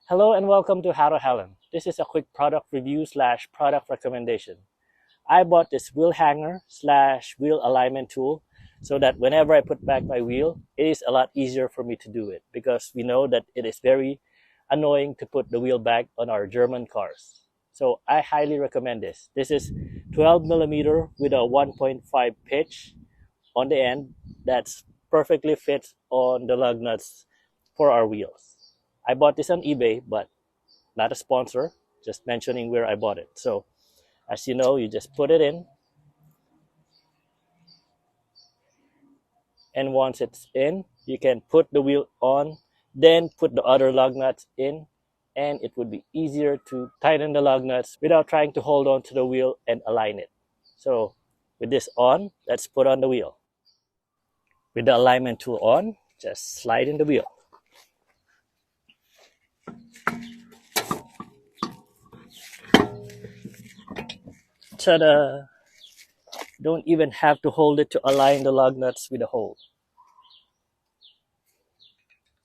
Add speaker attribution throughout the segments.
Speaker 1: Hello and welcome to How to Helen. This is a quick product review slash product recommendation. I bought this wheel hanger slash wheel alignment tool so that whenever I put back my wheel, it is a lot easier for me to do it because we know that it is very annoying to put the wheel back on our German cars. So I highly recommend this. This is 12 millimeter with a 1.5 pitch on the end that's perfectly fits on the lug nuts for our wheels. I bought this on eBay, but not a sponsor, just mentioning where I bought it. So as you know, you just put it in, and once it's in, you can put the wheel on, then put the other lug nuts in, and it would be easier to tighten the lug nuts without trying to hold on to the wheel and align it. So with this on, let's put on the wheel. With the alignment tool on, just slide in the wheel. Ta-da! Don't even have to hold it to align the lug nuts with the hole.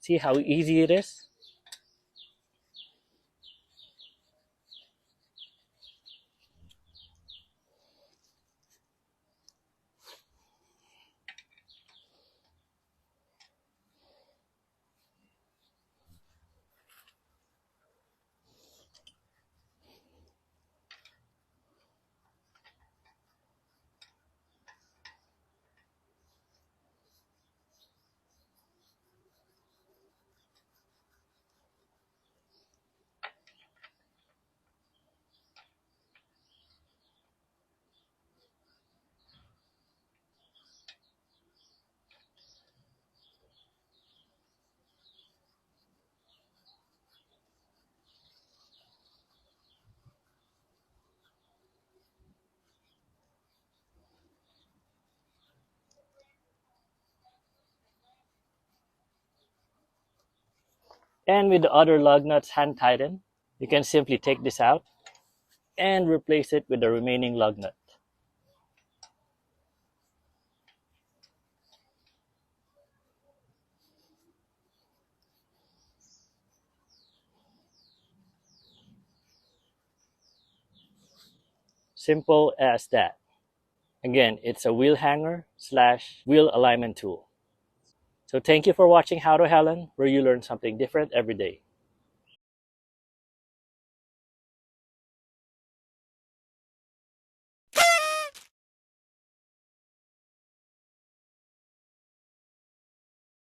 Speaker 1: See how easy it is? And with the other lug nuts hand tightened, you can simply take this out and replace it with the remaining lug nut. Simple as that. Again, it's a wheel hanger slash wheel alignment tool. So thank you for watching How to Helen, where you learn something different every day.